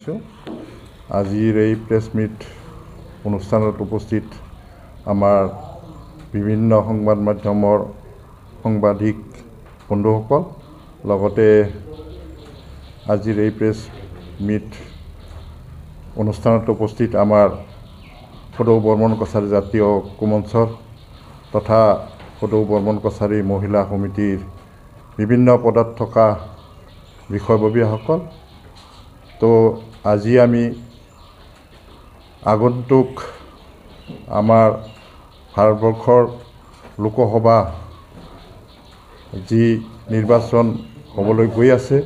আজিৰ এই press meat অনুষ্ঠানত উপস্থিত আমাৰ বিভিন্ন সংবাদ মাধ্যমৰ সাংবাদিক বন্ধুসকল লগতে আজিৰ এই প্ৰেছ মিট অনুষ্ঠানত উপস্থিত আমাৰ সদৌ বৰ্মন কছাৰী জাতীয় ঐক্যমঞ্চৰ তথা সদৌ বৰ্মন কছাৰী মহিলা সমিতিৰ বিভিন্ন পদত থকা বিষয়ববীয়াসকল তো আজি আমি আগন্তুক আমাৰ ভাৰতবৰ্ষৰ লোকসভা যি নিৰ্বাচন হ'বলৈ গৈ আছে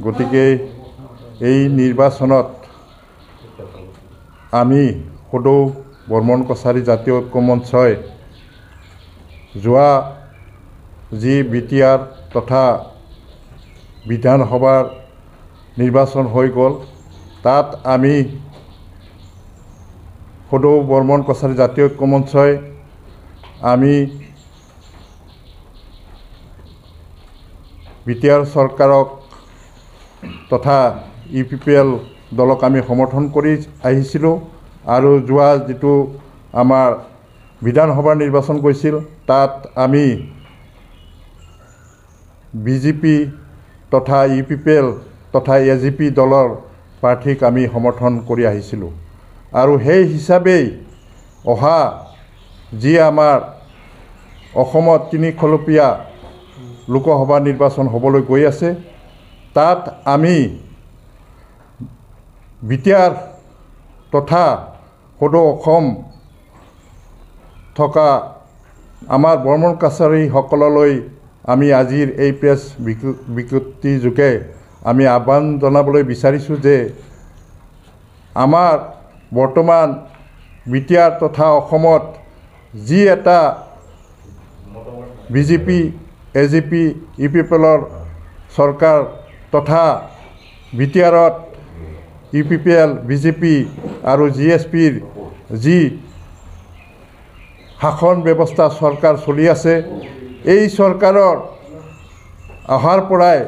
গতিকে এই নিৰ্বাচনত আমি সদৌ বৰ্মন কছাৰী জাতীয় ঐক্যমঞ্চই যোৱা যি বিটিআৰ তথা বিধানসভাৰ নিৰ্বাচন হৈ গ'ল তাত আমি সদৌ বৰ্মন কছাৰী জাতীয় ঐক্যমঞ্চই আমি বিটিআৰ চৰকাৰক তথা UPPL দলক আমি সমৰ্থন কৰি আহিছিলোঁ আৰু যোৱা যিটো আমাৰ বিধানসভাৰ নিৰ্বাচন গৈছিল তাত আমি BJP তথা UPPL তথা AGP দলৰ প্ৰাৰ্থীক আমি সমৰ্থন কৰি আহিছিলোঁ আৰু সেই হিচাপেই অহা যি আমাৰ অসমত তিনিখলপীয়া লোকসভা নিৰ্বাচন হ'বলৈ গৈ আছে তাত আমি বিটিআৰ তথা সদৌ অসম থকা আমাৰ বৰ্মন কছাৰীসকললৈ আমি আজিৰ এই প্ৰেছ বিজ্ঞপ্তি যোগে আমি আহ্বান জনাবলৈ বিচাৰিছোঁ যে আমাৰ বৰ্তমান বিটিআৰ তথা অসমত যি এটা BJP AGP UPPLৰ চৰকাৰ তথা বিটিআৰত UPPL BJP আৰু GSPৰ যি শাসন ব্যৱস্থা চৰকাৰ চলি আছে এই চৰকাৰৰ অহাৰ পৰাই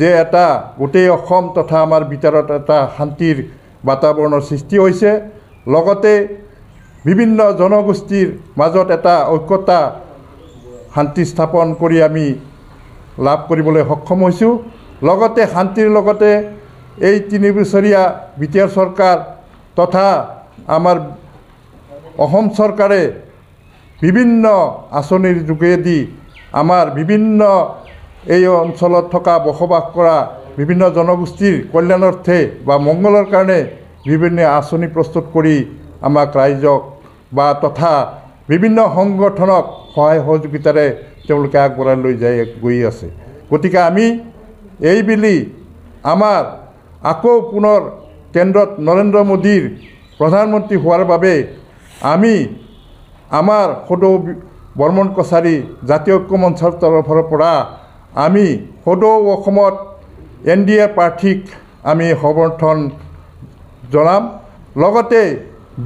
যে এটা গোটেই অসম তথা আমাৰ বিটিআৰত এটা শান্তিৰ বাতাবৰণৰ সৃষ্টি হৈছে লগতে বিভিন্ন জনগোষ্ঠীৰ মাজত এটা ঐক্যতা শান্তি স্থাপন কৰি আমি লাভ কৰিবলৈ সক্ষম হৈছোঁ লগতে শান্তিৰ লগতে এই 3 বছৰীয়া বিটিআৰ চৰকাৰ তথা আমাৰ অসম চৰকাৰে বিভিন্ন আঁচনিৰ যোগেদি আমাৰ বিভিন্ন এই অঞ্চলত থকা বসবাস কৰা বিভিন্ন জনগোষ্ঠীৰ কল্যাণাৰ্থে বা মংগলৰ কাৰণে বিভিন্ন আঁচনি প্ৰস্তুত কৰি আমাক ৰাইজক বা তথা বিভিন্ন সংগঠনক সহায় সহযোগিতাৰে তেওঁলোকে আগবঢ়াই লৈ গৈ আছে গতিকে আমি এইবেলি আমাৰ আকৌ পুনৰ কেন্দ্ৰত নৰেন্দ্ৰ মোদীৰ প্ৰধানমন্ত্ৰী হোৱাৰ বাবে আমি আমাৰ সদৌ বৰ্মন কছাৰী জাতীয় ঐক্যমঞ্চৰ তৰফৰ পৰা আমি সদৌ অসমত NDA প্ৰাৰ্থীক আমি সমৰ্থন জনাম লগতে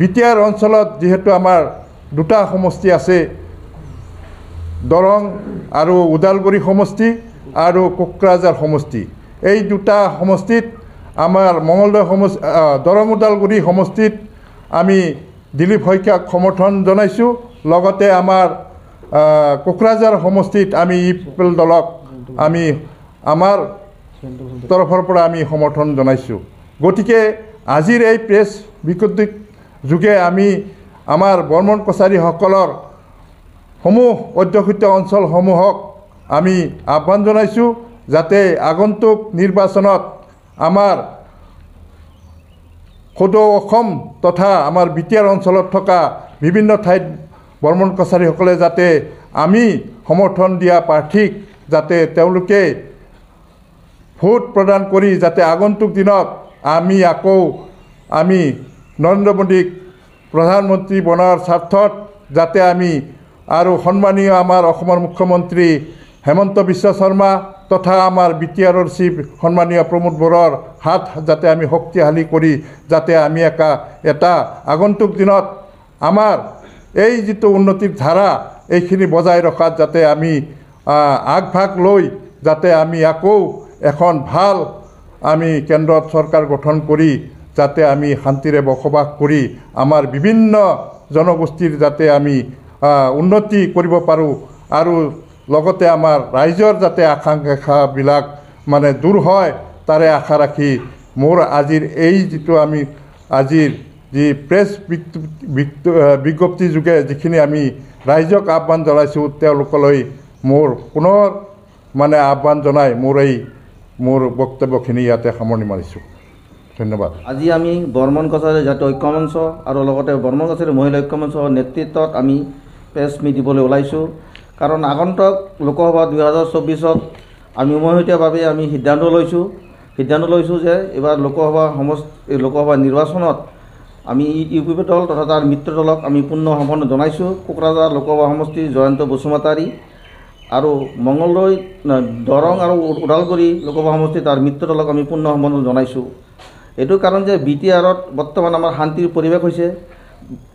বিটিআৰ অঞ্চলত যিহেতু আমাৰ দুটা সমষ্টি আছে দৰং আৰু ওদালগুৰি সমষ্টি আৰু কোকৰাঝাৰ সমষ্টি এই দুটা সমষ্টিত আমাৰ মঙলদৈ সমষ্টি দৰং ওদালগুৰি সমষ্টিত আমি দিলীপ শইকীয়াক সমৰ্থন জনাইছোঁ লগতে আমাৰ কোকৰাঝাৰ সমষ্টিত আমি UPPL দলক আমি আমাৰ তৰফৰ পৰা আমি সমৰ্থন জনাইছোঁ গতিকে আজিৰ এই প্ৰেছ বিজ্ঞপ্তি যোগে আমি আমাৰ বৰ্মন কছাৰীসকলৰ সমূহ অধ্যুষিত অঞ্চলসমূহক আমি আহ্বান জনাইছোঁ যাতে আগন্তুক নিৰ্বাচনত আমাৰ সদৌ অসম তথা আমাৰ বিটিআৰ অঞ্চলত থকা বিভিন্ন ঠাইত বৰ্মন কছাৰীসকলে যাতে আমি সমৰ্থন দিয়া প্ৰাৰ্থীক যাতে তেওঁলোকে ভোট প্ৰদান কৰি যাতে আগন্তুক দিনত আমি আকৌ আমি নৰেন্দ্ৰ মোদীক প্ৰধানমন্ত্ৰী বনোৱাৰ স্বাৰ্থত যাতে আমি আৰু সন্মানীয় আমাৰ অসমৰ মুখ্যমন্ত্ৰী হেমন্ত বিশ্ব শৰ্মা তথা আমাৰ বিটিআৰৰ চিফ সন্মানীয় প্ৰমোদ বড়োৰ হাত যাতে আমি শক্তিশালী কৰি যাতে আমি এটা আগন্তুক দিনত আমাৰ এই যিটো উন্নতিৰ ধাৰা এইখিনি বজাই ৰখাত যাতে আমি আগভাগ লৈ যাতে আমি আকৌ এখন ভাল আমি কেন্দ্ৰত চৰকাৰ গঠন কৰি যাতে আমি শান্তিৰে বসবাস কৰি আমাৰ বিভিন্ন জনগোষ্ঠীৰ যাতে আমি উন্নতি কৰিব পাৰোঁ আৰু লগতে আমাৰ ৰাইজৰ যাতে আকাংক্ষাবিলাক মানে দূৰ হয় তাৰে আশা ৰাখি মোৰ আজিৰ এই যিটো আমি আজিৰ যি প্ৰেছ বিজ্ঞপ্তি যোগে যিখিনি আমি ৰাইজক আহ্বান জনাইছোঁ তেওঁলোকলৈ মোৰ পুনৰ মানে আহ্বান জনাই মোৰ বক্তব্যখিনি ইয়াতে সামৰণি মাৰিছোঁ। ধন্যবাদ। আজি আমি বৰ্মন কছাৰী জাতীয় ঐক্য মঞ্চ আৰু লগতে বৰ্মন কছাৰী মহিলা ঐক্য মঞ্চৰ নেতৃত্বত আমি প্ৰেছ মিট দিবলৈ ওলাইছোঁ। কাৰণ আগন্তুক লোকসভা 2024ত আমি উমৈহতীয়াভাৱে আমি সিদ্ধান্ত লৈছোঁ যে এইবাৰ লোকসভা নিৰ্বাচনত আমি ইউপিপি দল তথা তাৰ মিত্ৰ দলক আমি পূৰ্ণ সমৰ্থন জনাইছোঁ। কোকৰাঝাৰ লোকসভা সমষ্টিৰ জয়ন্ত বসুমতাৰী আৰু মঙলদৈ দৰং আৰু ওদালগুৰি লোকসভা সমষ্টিৰ তাৰ মিত্ৰ দলক আমি পূৰ্ণ সমৰ্থন জনাইছোঁ। এইটো কাৰণ যে BTRত বৰ্তমান আমাৰ শান্তিৰ পৰিৱেশ হৈছে।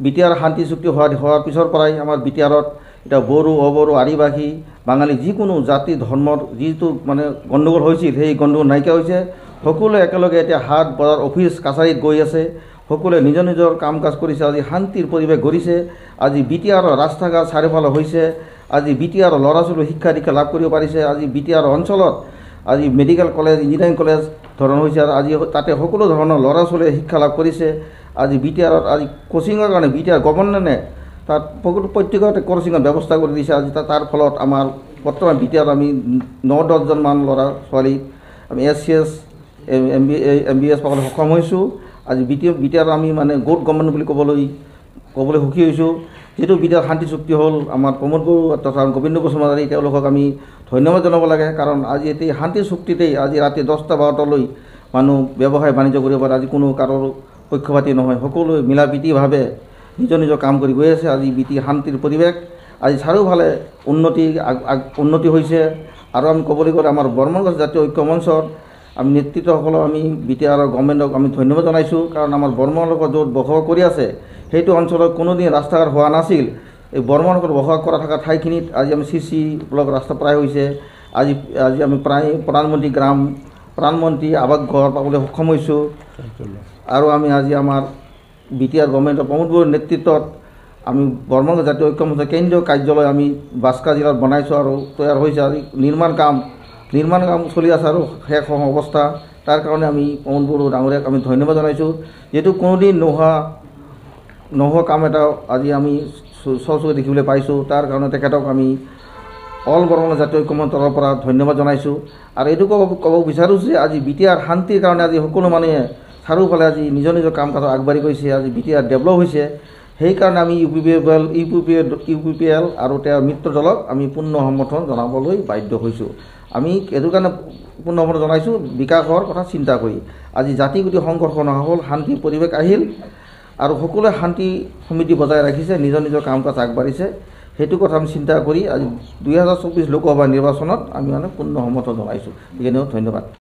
BTR শান্তি চুক্তি হোৱাৰ পিছৰ পৰাই আমাৰ BTRত এতিয়া বড়ো অবড়ো আদিবাসী বাঙালী যিকোনো জাতি ধৰ্মৰ যিটো মানে গণ্ডগোল হৈছিল সেই গণ্ডগোল নাইকিয়া হৈছে। সকলোৱে একেলগে এতিয়া হাট বজাৰ অফিচ কাছাৰীত গৈ আছে, সকলোৱে নিজৰ নিজৰ কাম কাজ কৰিছে। আজি শান্তিৰ পৰিৱেশ গঢ়িছে। আজি BTRৰ ৰাস্তা ঘাট চাৰিওফালে হৈছে। আজি BTRৰ ল'ৰা ছোৱালীয়ে শিক্ষা দীক্ষা লাভ কৰিব পাৰিছে। আজি BTR অঞ্চলত আজি মেডিকেল কলেজ ইঞ্জিনিয়াৰিং কলেজ ধৰণ হৈছে আৰু আজি তাতে সকলো ধৰণৰ ল'ৰা ছোৱালীয়ে শিক্ষা লাভ কৰিছে। আজি BTRত আজি কোচিঙৰ কাৰণে BTR গভৰ্ণমেণ্টে তাত প্ৰত্যেকতে কোচিঙৰ ব্যৱস্থা কৰি দিছে। আজি তাৰ ফলত আমাৰ বৰ্তমান BTRত আমি 9-10জনমান ল'ৰা ছোৱালী আমি SCS MBS পাবলৈ সক্ষম হৈছোঁ। আজি BTR আমি মানে গুড গভৰ্ণমেণ্ট বুলি ক'বলৈ সুখী হৈছোঁ। যিটো BTR শান্তি চুক্তি হ'ল আমাৰ প্ৰমোদ বড়ো তথা গোবিন্দ বসুমতাৰী তেওঁলোকক আমি ধন্যবাদ জনাব লাগে। কাৰণ আজি এই শান্তি চুক্তিতেই আজি ৰাতি 10টা-12টালৈ মানুহ ব্যৱসায় বাণিজ্য কৰিব পাৰে। আজি কোনো কাৰোৰ পক্ষপাতি নহয়, সকলোৱে মিলা প্ৰীতিভাৱে নিজৰ নিজৰ কাম কৰি গৈ আছে। আজি শান্তিৰ পৰিৱেশ আজি চাৰিওফালে উন্নতি হৈছে। আৰু আমি ক'বলৈ গ'লে আমাৰ বৰ্মন কছাৰী জাতীয় ঐক্য মঞ্চৰ আমি নেতৃত্বসকলক আমি BTR গভৰ্ণমেণ্টক আমি ধন্যবাদ জনাইছোঁ। কাৰণ আমাৰ বৰ্মনৰ লগত য'ত বসবাস কৰি আছে সেইটো অঞ্চলত কোনোদিন ৰাস্তা ঘাট হোৱা নাছিল। এই বৰ্মনৰ লগত বসবাস কৰা থকা ঠাইখিনিত আজি আমি CC ব্লক ৰাস্তা প্ৰায় হৈছে। আজি আমি প্ৰায় প্ৰধানমন্ত্ৰী আৱাস ঘৰ পাবলৈ সক্ষম হৈছোঁ। আৰু আমি আজি আমাৰ BTR গভৰ্ণমেণ্টৰ প্ৰমোদ বড়োৰ নেতৃত্বত আমি বৰ্মন জাতীয় ঐক্য মঞ্চৰ কেন্দ্ৰীয় কাৰ্যালয় আমি বাস্কা জিলাত বনাইছোঁ আৰু তৈয়াৰ হৈছে। আজি নিৰ্মাণ কাম চলি আছে আৰু শেষ অৱস্থা। তাৰ কাৰণে আমি প্ৰমোদ বড়ো ডাঙৰীয়াক আমি ধন্যবাদ জনাইছোঁ। যিহেতু কোনোদিন নোহোৱা কাম এটা আজি আমি চকুৰে দেখিবলৈ পাইছোঁ। তাৰ কাৰণে তেখেতক আমি অল বৰ্মন জাতীয় ঐক্য মঞ্চৰ তৰফৰ পৰা ধন্যবাদ জনাইছোঁ। আৰু এইটো ক'ব বিচাৰোঁ যে আজি BTR শান্তিৰ কাৰণে আজি সকলো মানুহে চাৰিওফালে আজি নিজৰ নিজৰ কাম কাজত আগবাঢ়ি গৈছে। আজি BTR ডেভেলপ হৈছে। সেইকাৰণে আমি UPPL আৰু তেওঁৰ মিত্ৰ দলক আমি পূৰ্ণ সমৰ্থন জনাবলৈ বাধ্য হৈছোঁ। আমি এইটো কাৰণে পূৰ্ণ সমৰ্থন জনাইছোঁ বিকাশৰ কথা চিন্তা কৰি। আজি জাতিগত সংঘৰ্ষ নহা হ'ল, শান্তি পৰিৱেশ আহিল আৰু সকলোৱে শান্তি সমিতি বজাই ৰাখিছে, নিজৰ নিজৰ কাম কাজ আগবাঢ়িছে। সেইটো কথা আমি চিন্তা কৰি আজি 2024 লোকসভা নিৰ্বাচনত আমি পূৰ্ণ সমৰ্থন জনাইছোঁ। সেইকাৰণেও ধন্যবাদ।